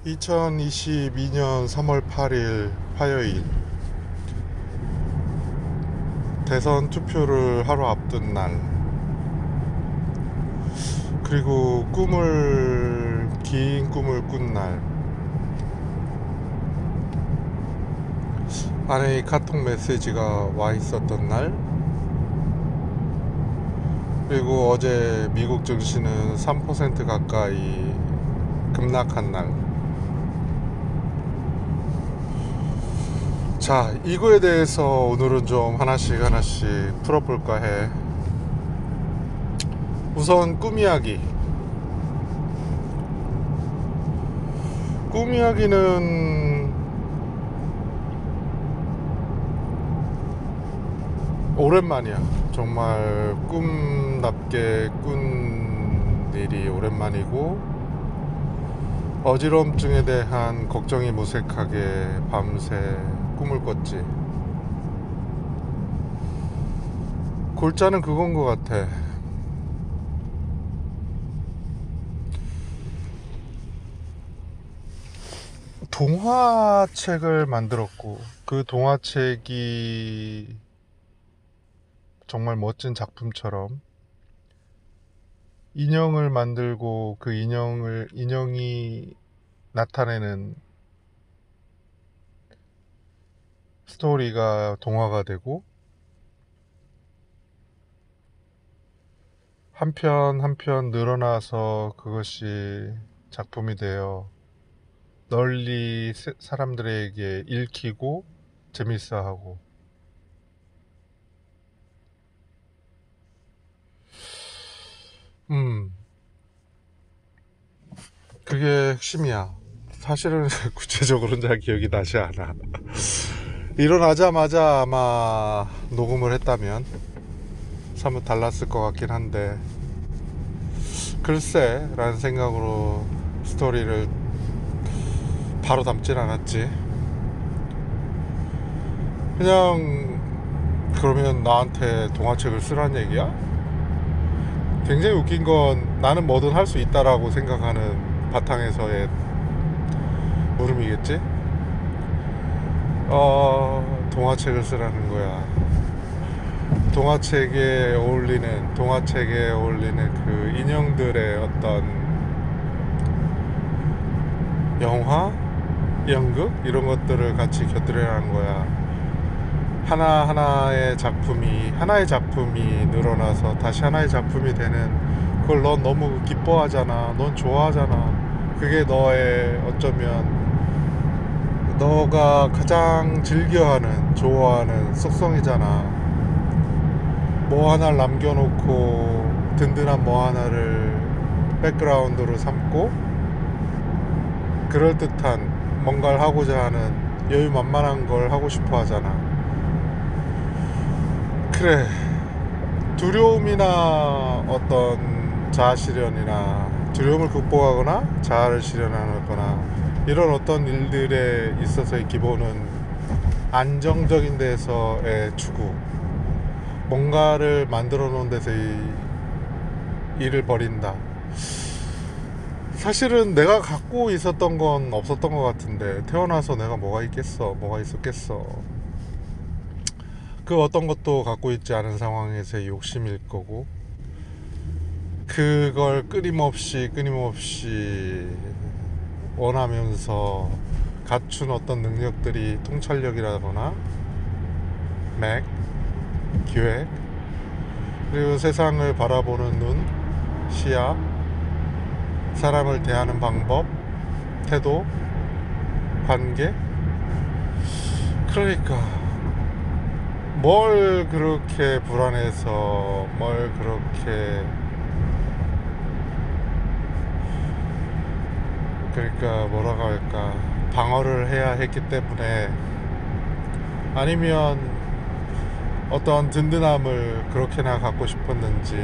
2022년 3월 8일 화요일, 대선 투표를 하루 앞둔 날, 그리고 긴 꿈을 꾼 날, 아내의 카톡 메시지가 와 있었던 날, 그리고 어제 미국 증시는 3% 가까이 급락한 날. 자, 이거에 대해서 오늘은 좀 하나씩 풀어볼까 해. 우선 꿈 이야기. 꿈 이야기는 오랜만이야. 정말 꿈답게 꾼 일이 오랜만이고, 어지럼증에 대한 걱정이 무색하게 밤새 꿈을 꿨지. 골자는 그건 것 같아. 동화책을 만들었고, 그 동화책이 정말 멋진 작품처럼 인형을 만들고, 그 인형이 나타내는 스토리가 동화가 되고, 한 편 한 편 늘어나서 그것이 작품이 되어 널리 사람들에게 읽히고 재밌어하고. 그게 핵심이야. 사실은 구체적으로는 잘 기억이 나지 않아. 일어나자마자 아마 녹음을 했다면 사뭇 달랐을 것 같긴 한데, 글쎄 라는 생각으로 스토리를 바로 담진 않았지. 그냥, 그러면 나한테 동화책을 쓰란 얘기야? 굉장히 웃긴 건 나는 뭐든 할 수 있다라고 생각하는 바탕에서의 물음이겠지. 동화책을 쓰라는 거야. 동화책에 어울리는 그 인형들의 어떤 영화, 연극 이런 것들을 같이 곁들여라는 거야. 하나의 작품이 늘어나서 다시 하나의 작품이 되는, 그걸 넌 너무 기뻐하잖아. 넌 좋아하잖아. 그게 너의, 어쩌면 너가 가장 즐겨하는, 좋아하는 속성이잖아. 뭐 하나를 남겨놓고 든든한 뭐 하나를 백그라운드로 삼고, 그럴듯한 뭔가를 하고자 하는 여유만만한 걸 하고 싶어 하잖아. 그래, 두려움이나 어떤 자아 실현이나, 두려움을 극복하거나 자아를 실현하거나, 이런 어떤 일들에 있어서의 기본은 안정적인 데서의 추구, 뭔가를 만들어 놓은 데서 일을 벌인다. 사실은 내가 갖고 있었던 건 없었던 것 같은데, 태어나서 내가 뭐가 있었겠어. 그 어떤 것도 갖고 있지 않은 상황에서의 욕심일 거고, 그걸 끊임없이 원하면서 갖춘 어떤 능력들이 통찰력이라거나 맥, 기획, 그리고 세상을 바라보는 눈, 시야, 사람을 대하는 방법, 태도, 관계. 그러니까 뭘 그렇게 불안해서, 뭘 그렇게, 그러니까 뭐라고 할까, 방어를 해야 했기 때문에, 아니면 어떤 든든함을 그렇게나 갖고 싶었는지.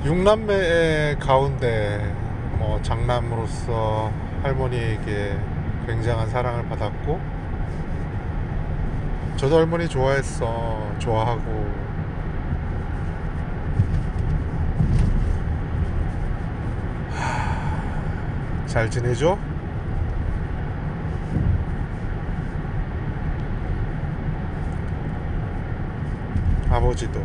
육남매의 가운데 뭐 장남으로서 할머니에게 굉장한 사랑을 받았고, 저도 할머니 좋아하고. 잘 지내죠? 아버지도.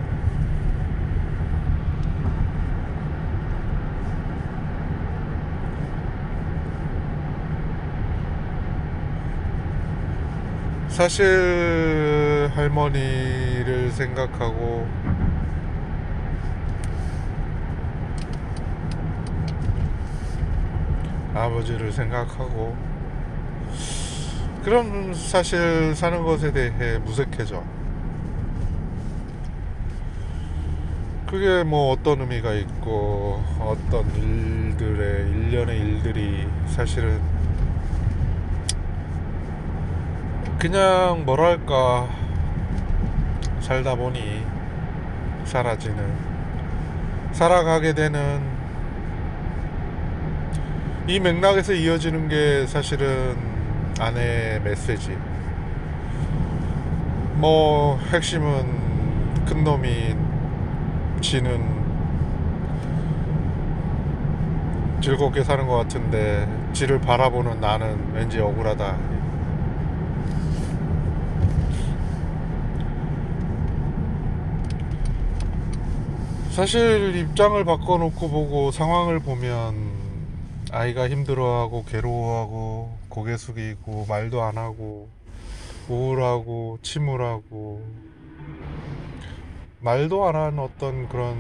사실 할머니를 생각하고 아버지를 생각하고 그럼 사실 사는 것에 대해 무색해져. 그게 뭐 어떤 의미가 있고 어떤 일들의 일련의 일들이 사실은 그냥 뭐랄까 살다 보니 사라지는, 살아가게 되는 이 맥락에서 이어지는 게 사실은 아내의 메시지. 뭐 핵심은 큰 놈이 지는 즐겁게 사는 것 같은데 지를 바라보는 나는 왠지 억울하다. 사실 입장을 바꿔놓고 보고 상황을 보면 아이가 힘들어하고 괴로워하고 고개 숙이고 말도 안 하고 우울하고 침울하고 말도 안 하는 어떤 그런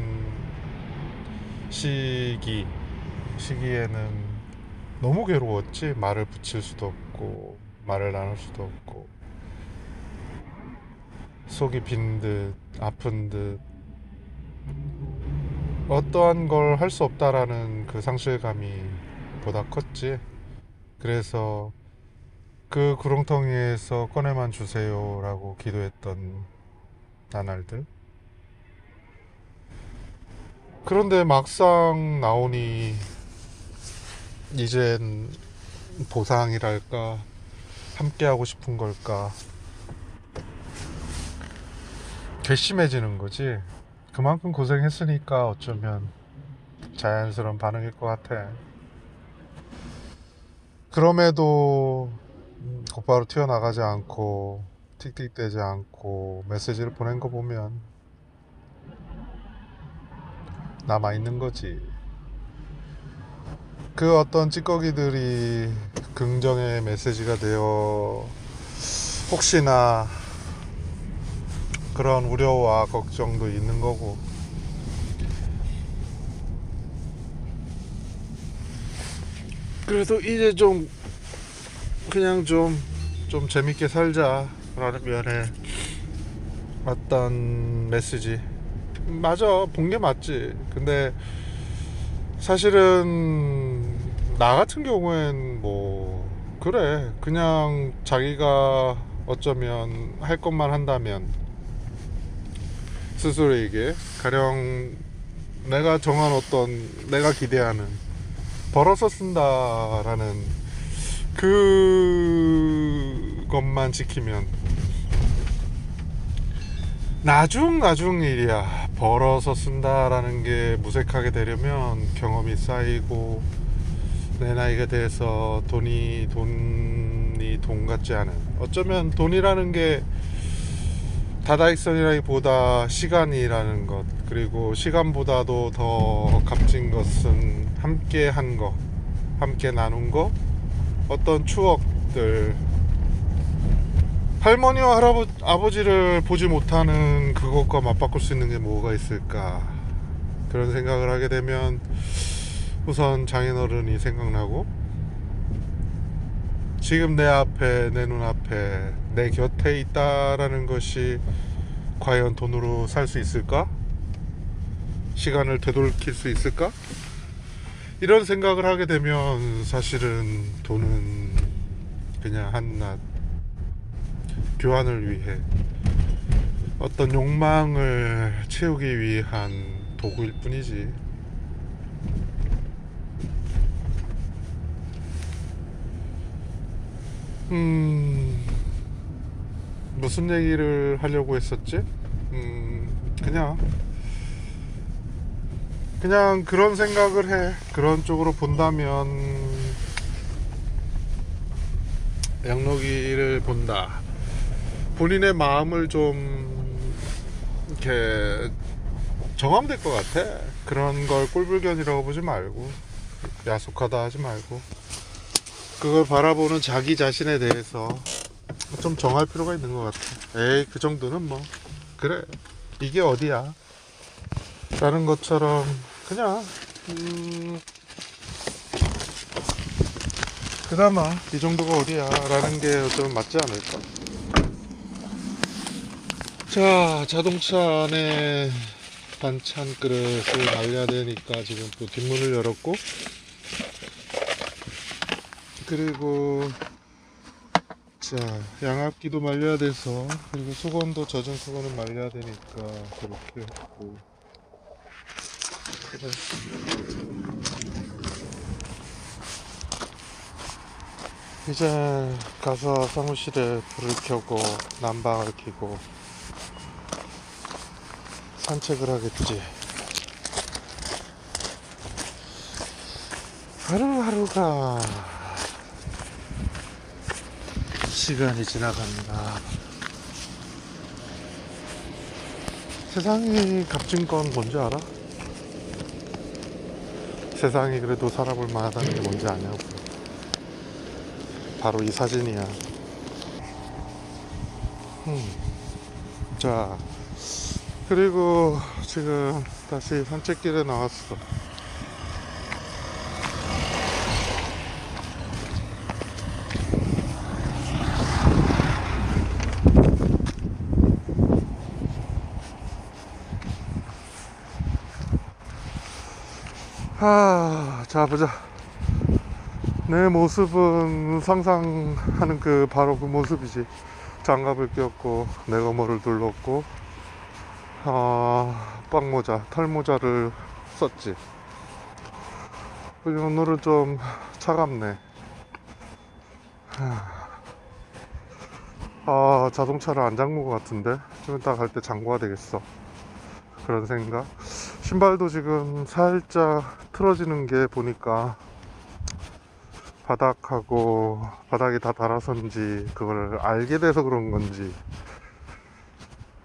시기에는 너무 괴로웠지. 말을 붙일 수도 없고 말을 나눌 수도 없고 속이 빈 듯 아픈 듯 어떠한 걸 할 수 없다라는 그 상실감이 보다 컸지. 그래서 그 구렁텅이에서 꺼내만 주세요라고 기도했던 나날들. 그런데 막상 나오니 이젠 보상이랄까 함께하고 싶은 걸까 괘씸해지는 거지. 그만큼 고생했으니까 어쩌면 자연스러운 반응일 것 같아. 그럼에도 곧바로 튀어나가지 않고 틱틱대지 않고 메시지를 보낸 거 보면 남아있는 거지. 그 어떤 찌꺼기들이 긍정의 메시지가 되어 혹시나 그런 우려와 걱정도 있는 거고. 그래도 이제 좀 그냥 좀 재밌게 살자라는 면에 어떤 메시지 맞아, 본 게 맞지. 근데 사실은 나 같은 경우엔 뭐 그래 그냥 자기가 어쩌면 할 것만 한다면 스스로에게 가령 내가 정한 어떤 내가 기대하는 벌어서 쓴다라는 그것만 지키면 나중 일이야. 벌어서 쓴다라는 게 무색하게 되려면 경험이 쌓이고 내 나이가 돼서 돈이 돈 같지 않은, 어쩌면 돈이라는 게 다다익선이라기보다 시간이라는 것, 그리고 시간보다도 더 값진 것은 함께 한 거, 함께 나눈 거, 어떤 추억들. 할머니와 아버지를 보지 못하는 그것과 맞바꿀 수 있는 게 뭐가 있을까. 그런 생각을 하게 되면 우선 장인어른이 생각나고, 지금 내 앞에, 내 눈앞에, 내 곁에 있다라는 것이 과연 돈으로 살 수 있을까? 시간을 되돌릴 수 있을까? 이런 생각을 하게 되면 사실은 돈은 그냥 한낱 교환을 위해, 어떤 욕망을 채우기 위한 도구일 뿐이지. 무슨 얘기를 하려고 했었지? 그냥 그런 생각을 해. 그런 쪽으로 본다면 양로기를 본다. 본인의 마음을 좀 이렇게 정함될 것 같아. 그런 걸 꼴불견이라고 보지 말고, 야속하다 하지 말고, 그걸 바라보는 자기 자신에 대해서 좀 정할 필요가 있는 것 같아. 에이, 그 정도는 뭐 그래, 이게 어디야 라는 것처럼 그냥 그나마 이 정도가 어디야 라는 게 좀 맞지 않을까. 자, 자동차 안에 반찬 그릇을 말려야 되니까 지금 또 뒷문을 열었고, 그리고 자, 양압기도 말려야 돼서, 그리고 수건도, 젖은 수건은 말려야 되니까 그렇게 했고, 그래. 이제 가서 사무실에 불을 켜고 난방을 켜고 산책을 하겠지. 하루하루가 시간이 지나간다. 세상이 값진 건 뭔지 알아? 세상이 그래도 살아볼 만하다는 게 뭔지 아냐고. 바로 이 사진이야. 자, 그리고 지금 다시 산책길에 나왔어. 자, 보자. 내 모습은 상상하는 바로 그 모습이지. 장갑을 꼈고 내거머를 둘렀고 빵모자, 털모자를 썼지. 오늘은 좀 차갑네. 자동차를 안 잠근 것 같은데 좀 이따 갈 때 잠궈야 되겠어. 그런 생각. 신발도 지금 살짝 틀어지는 게 보니까 바닥이 다 닳아서인지 그걸 알게 돼서 그런 건지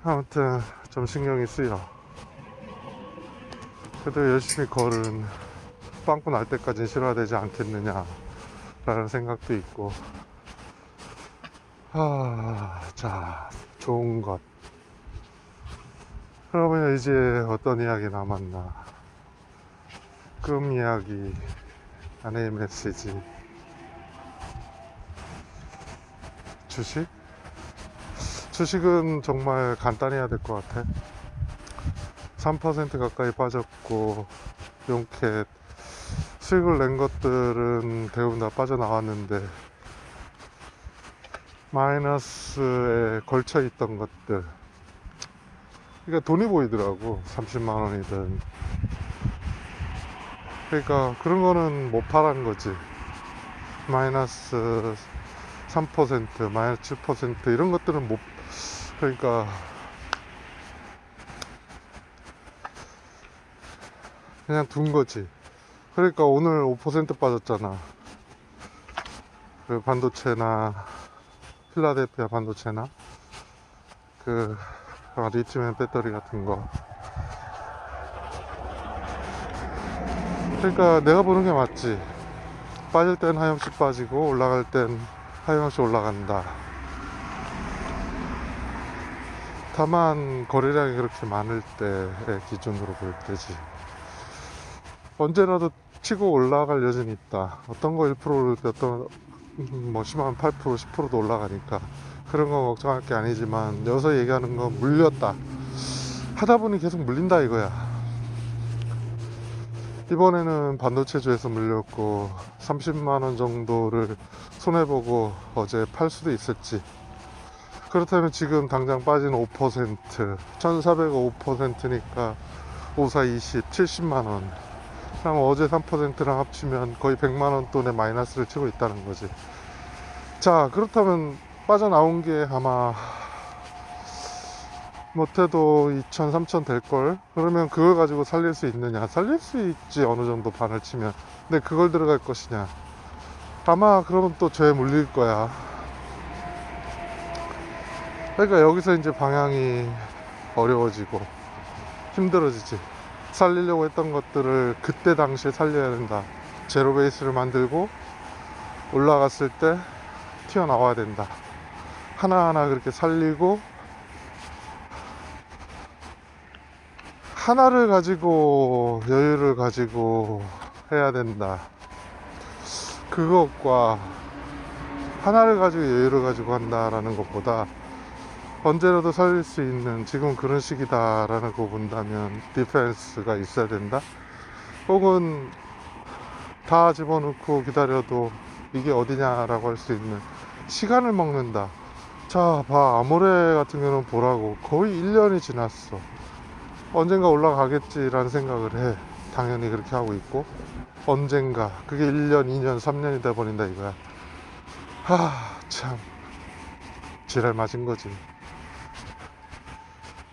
아무튼 좀 신경이 쓰여. 그래도 열심히 걸은 빵꾸 날 때까지는 싫어야 되지 않겠느냐 라는 생각도 있고. 자, 좋은 것. 그러면 이제 어떤 이야기 남았나. 꿈 이야기, 아내의 메시지, 주식은 정말 간단히 해야 될 것 같아. 3% 가까이 빠졌고, 용캣 수익을 낸 것들은 대부분 다 빠져나왔는데, 마이너스에 걸쳐 있던 것들, 그러니까 돈이 보이더라고. 30만 원이든. 그러니까 그런 거는 못 팔은 거지. 마이너스 3%, 마이너스 7% 이런 것들은 못, 그러니까 그냥 둔 거지. 그러니까 오늘 5% 빠졌잖아. 그 반도체나 필라델피아 반도체나 리튬 배터리 같은 거. 그러니까 내가 보는 게 맞지. 빠질 땐 하염없이 빠지고 올라갈 땐 하염없이 올라간다. 다만 거래량이 그렇게 많을 때의 기준으로 볼 때지. 언제라도 치고 올라갈 여지는 있다. 어떤 거 1%를 어떤 뭐 심하면 8% 10%도 올라가니까 그런 거 걱정할 게 아니지만, 여기서 얘기하는 건 물렸다 하다 보니 계속 물린다 이거야. 이번에는 반도체주에서 물렸고 30만원 정도를 손해보고 어제 팔 수도 있었지. 그렇다면 지금 당장 빠진 5%, 1400가 5%니까 54, 20, 70만원. 그럼 어제 3%랑 합치면 거의 100만원 돈의 마이너스를 치고 있다는 거지. 자, 그렇다면 빠져나온 게 아마 못해도 2천, 3천 될걸? 그러면 그걸 가지고 살릴 수 있느냐? 살릴 수 있지, 어느 정도 반을 치면. 근데 그걸 들어갈 것이냐? 아마 그러면 또 죄에 물릴 거야. 그러니까 여기서 이제 방향이 어려워지고 힘들어지지. 살리려고 했던 것들을 그때 당시에 살려야 된다. 제로 베이스를 만들고 올라갔을 때 튀어나와야 된다. 하나하나 그렇게 살리고 하나를 가지고 여유를 가지고 해야 된다. 그것과 하나를 가지고 여유를 가지고 한다라는 것보다 언제라도 살릴 수 있는 지금 그런 시기다라는 거 본다면 디펜스가 있어야 된다. 혹은 다 집어넣고 기다려도 이게 어디냐라고 할 수 있는 시간을 먹는다. 자, 봐. 아모레 같은 경우는 보라고 거의 1년이 지났어. 언젠가 올라가겠지라는 생각을 해. 당연히 그렇게 하고 있고 언젠가 그게 1년, 2년, 3년이 돼버린다 이거야. 참 지랄 맞은 거지.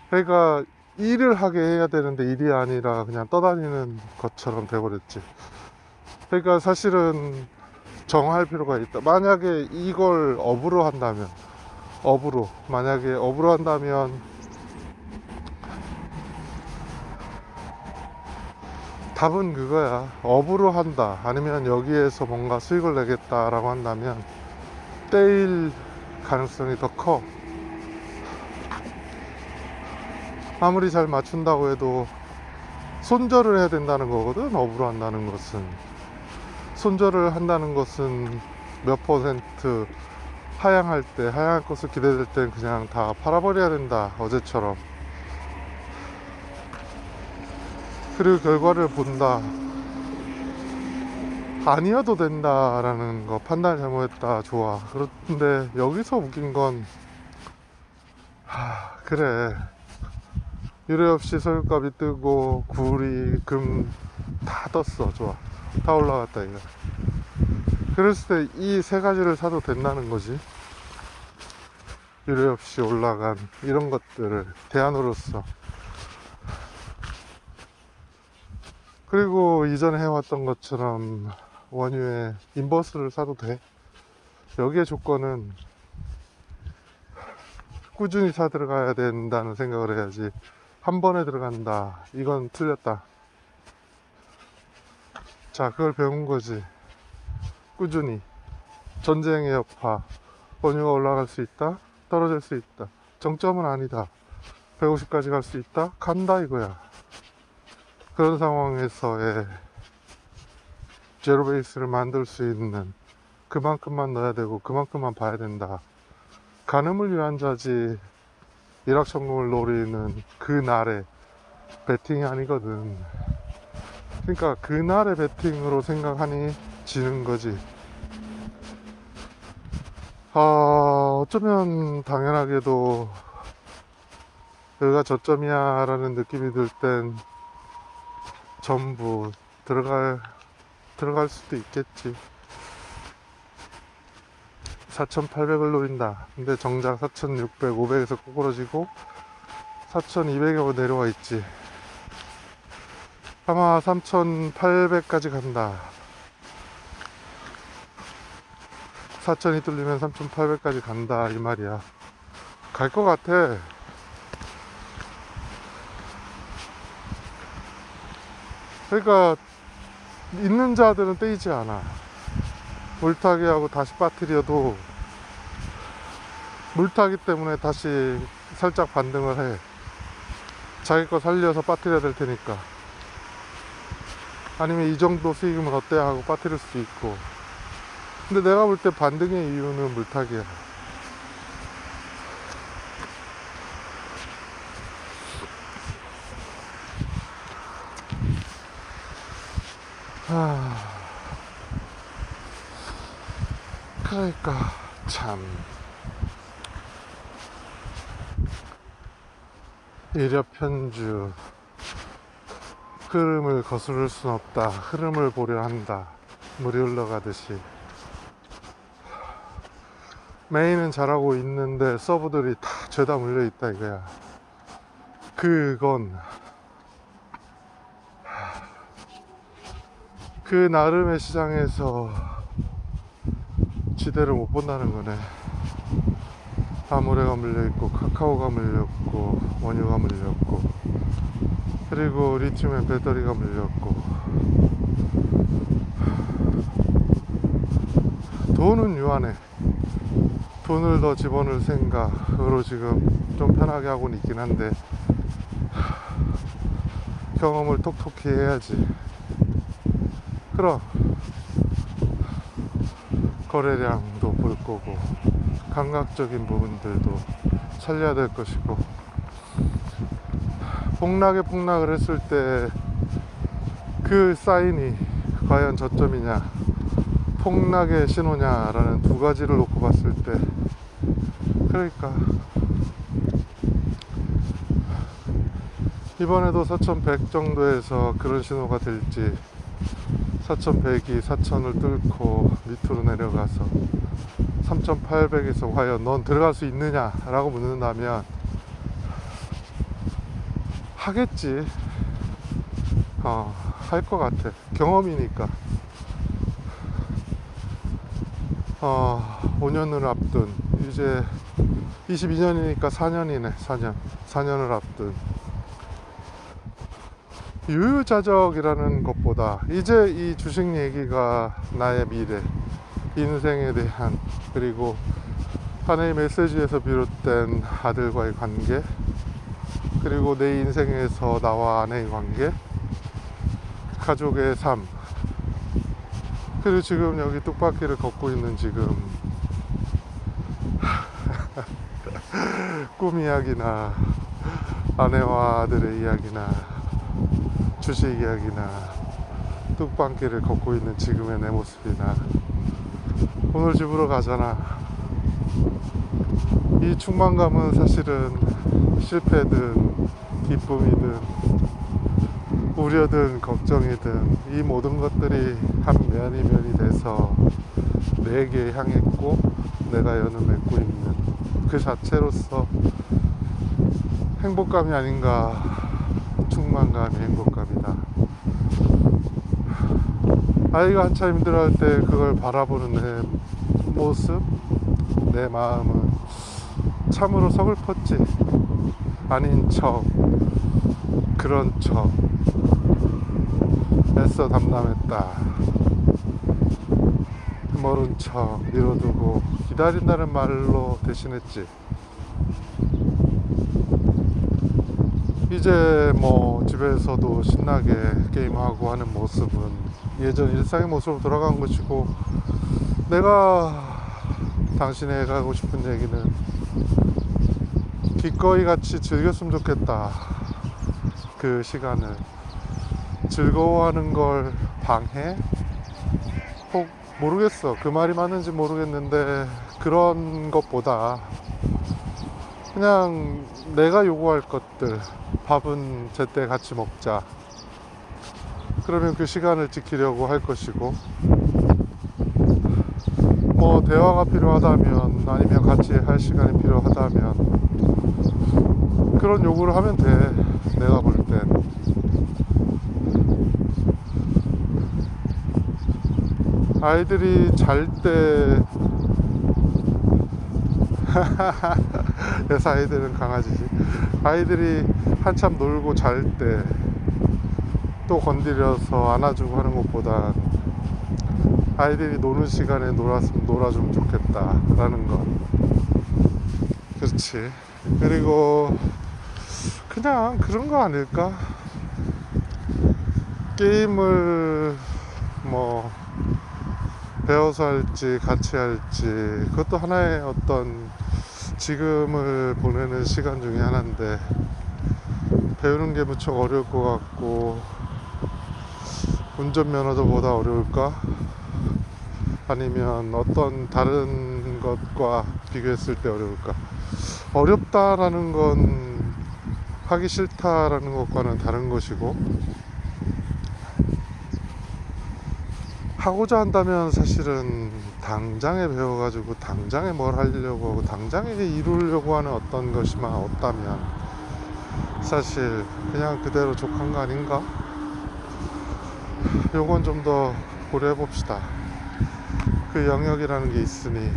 그러니까 일을 하게 해야 되는데 일이 아니라 그냥 떠다니는 것처럼 돼버렸지. 그러니까 사실은 정할 필요가 있다. 만약에 이걸 업으로 한다면 만약에 업으로 한다면 답은 그거야. 업으로 한다 아니면 여기에서 뭔가 수익을 내겠다라고 한다면 떼일 가능성이 더 커. 아무리 잘 맞춘다고 해도 손절을 해야 된다는 거거든. 업으로 한다는 것은 손절을 한다는 것은 몇 퍼센트 하향할 때, 하향할 것을 기대될 땐 그냥 다 팔아버려야 된다, 어제처럼. 그리고 결과를 본다. 아니어도 된다라는 거, 판단을 잘못했다, 좋아. 그런데 여기서 웃긴 건 그래, 유례 없이 석유값이 뜨고 구리, 금 다 떴어. 좋아, 다 올라갔다 이거. 그랬을 때 이 세 가지를 사도 된다는 거지. 유례 없이 올라간 이런 것들을 대안으로서. 그리고 이전에 해왔던 것처럼 원유에 인버스를 사도 돼. 여기에 조건은 꾸준히 사 들어가야 된다는 생각을 해야지 한 번에 들어간다, 이건 틀렸다. 자, 그걸 배운 거지. 꾸준히. 전쟁의 여파. 원유가 올라갈 수 있다, 떨어질 수 있다, 정점은 아니다, 150까지 갈 수 있다, 간다 이거야. 그런 상황에서의 제로 베이스를 만들 수 있는 그만큼만 넣어야 되고 그만큼만 봐야 된다. 가늠을 위한 자지 일확천금을 노리는 그날의 배팅이 아니거든. 그러니까 그날의 배팅으로 생각하니 지는 거지. 어쩌면 당연하게도 여기가 저점이야 라는 느낌이 들 땐 전부 들어갈 수도 있겠지. 4,800을 노린다. 근데 정작 4,600, 500에서 꼬꾸러지고 4,200에 내려와 있지. 아마 3,800까지 간다. 4,000이 뚫리면 3,800까지 간다 이 말이야. 갈 것 같아. 그러니까 있는 자들은 떼이지 않아. 물타기 하고 다시 빠뜨려도 물타기 때문에 다시 살짝 반등을 해. 자기 거 살려서 빠뜨려야 될 테니까. 아니면 이 정도 수익이면 어때 하고 빠뜨릴 수도 있고. 근데 내가 볼 때 반등의 이유는 물타기야. 그러니까 참 일협현주. 흐름을 거스를 순 없다. 흐름을 보려 한다. 물이 흘러가듯이. 메인은 잘하고 있는데 서브들이 다 죄다 물려있다 이거야. 그건 그 나름의 시장에서 지대를 못 본다는 거네. 아모레가 물려있고 카카오가 물렸고 원유가 물렸고 그리고 리튬의 배터리가 물렸고 돈은 유한해. 돈을 더 집어넣을 생각으로 지금 좀 편하게 하고는 있긴 한데 경험을 톡톡히 해야지. 그럼 거래량도 볼 거고 감각적인 부분들도 살려야 될 것이고 폭락을 했을 때 그 사인이 과연 저점이냐 폭락의 신호냐라는 두 가지를 놓고 봤을 때 그러니까 이번에도 4100 정도에서 그런 신호가 될지 4100이 4000을 뚫고 밑으로 내려가서 3800에서 과연 넌 들어갈 수 있느냐 라고 묻는다면 하겠지. 할 것 같아. 경험이니까. 5년을 앞둔 이제 22년이니까 4년이네. 4년을 앞둔 유유자적이라는 것보다 이제 이 주식 얘기가 나의 미래 인생에 대한 그리고 하나의 메시지에서 비롯된 아들과의 관계 그리고 내 인생에서 나와 아내의 관계 가족의 삶 그리고 지금 여기 뚝바퀴를 걷고 있는 지금 꿈 이야기나 아내와 아들의 이야기나 주식 이야기나 뚝방길을 걷고 있는 지금의 내 모습이나 오늘 집으로 가잖아. 이 충만감은 사실은 실패든 기쁨이든 우려든 걱정이든 이 모든 것들이 한 면이 면이 돼서 내게 향했고 내가 연을 맺고 있는 그 자체로서 행복감이 아닌가. 충만감이 행복감이다. 아이가 한참 힘들어할 때 그걸 바라보는 내 모습 내 마음은 참으로 서글펐지. 아닌 척 그런 척 애써 담담했다. 모른 척 미뤄두고 기다린다는 말로 대신했지. 이제 뭐 집에서도 신나게 게임하고 하는 모습은 예전 일상의 모습으로 돌아간 것이고 내가 당신에게 하고 싶은 얘기는 기꺼이 같이 즐겼으면 좋겠다. 그 시간을 즐거워하는 걸 방해? 혹 모르겠어. 그 말이 맞는지 모르겠는데 그런 것보다 그냥 내가 요구할 것들 밥은 제때 같이 먹자. 그러면 그 시간을 지키려고 할 것이고 뭐 대화가 필요하다면 아니면 같이 할 시간이 필요하다면 그런 요구를 하면 돼. 내가 볼 땐 아이들이 잘때 그래서 아이들은 강아지지. 아이들이 한참 놀고 잘 때 또 건드려서 안아주고 하는 것보다 아이들이 노는 시간에 놀아주면 좋겠다 라는 것. 그렇지. 그리고 그냥 그런 거 아닐까. 게임을 뭐 배워서 할지 같이 할지 그것도 하나의 어떤 지금을 보내는 시간 중에 하나인데 배우는 게 무척 어려울 것 같고 운전면허도 보다 어려울까? 아니면 어떤 다른 것과 비교했을 때 어려울까? 어렵다라는 건 하기 싫다라는 것과는 다른 것이고 하고자 한다면 사실은 당장에 배워가지고 당장에 뭘 하려고 하고 당장에 이루려고 하는 어떤 것이만 없다면 사실 그냥 그대로 족한 거 아닌가? 요건 좀 더 고려해 봅시다. 그 영역이라는 게 있으니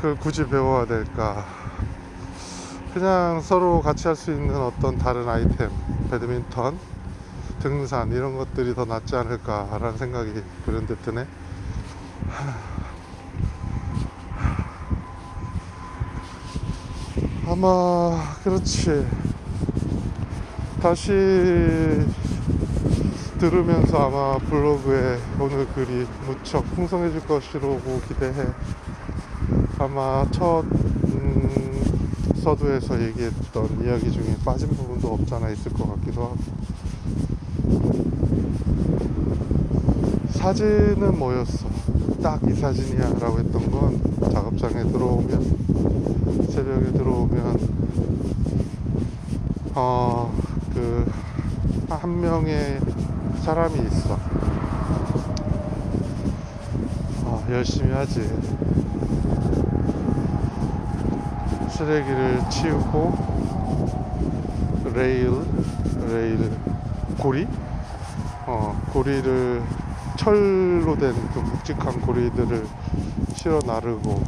그걸 굳이 배워야 될까? 그냥 서로 같이 할 수 있는 어떤 다른 아이템, 배드민턴, 등산 이런 것들이 더 낫지 않을까라는 생각이 그런데 드네. 아마 그렇지. 다시 들으면서 아마 블로그에 오늘 글이 무척 풍성해질 것이라고 기대해. 아마 첫 서두에서 얘기했던 이야기 중에 빠진 부분도 없잖아 있을 것 같기도 하고. 사진은 뭐였어? 딱 이 사진이야 라고 했던 건 작업장에 들어오면, 새벽에 들어오면 그 한 명의 사람이 있어. 열심히 하지. 쓰레기를 치우고 레일 고리? 고리를 철로 된 그 묵직한 고리들을 실어 나르고,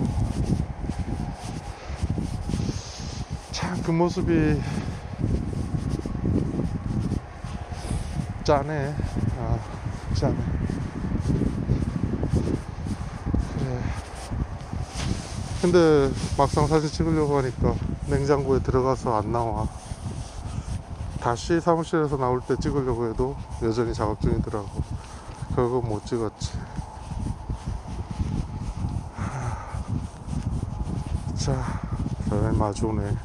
참 그 모습이 짠해. 짠해. 그래. 근데 막상 사진 찍으려고 하니까 냉장고에 들어가서 안 나와. 다시 사무실에서 나올 때 찍으려고 해도 여전히 작업 중이더라고. 결국 못 찍었지. 자, 다음에 마주 오네.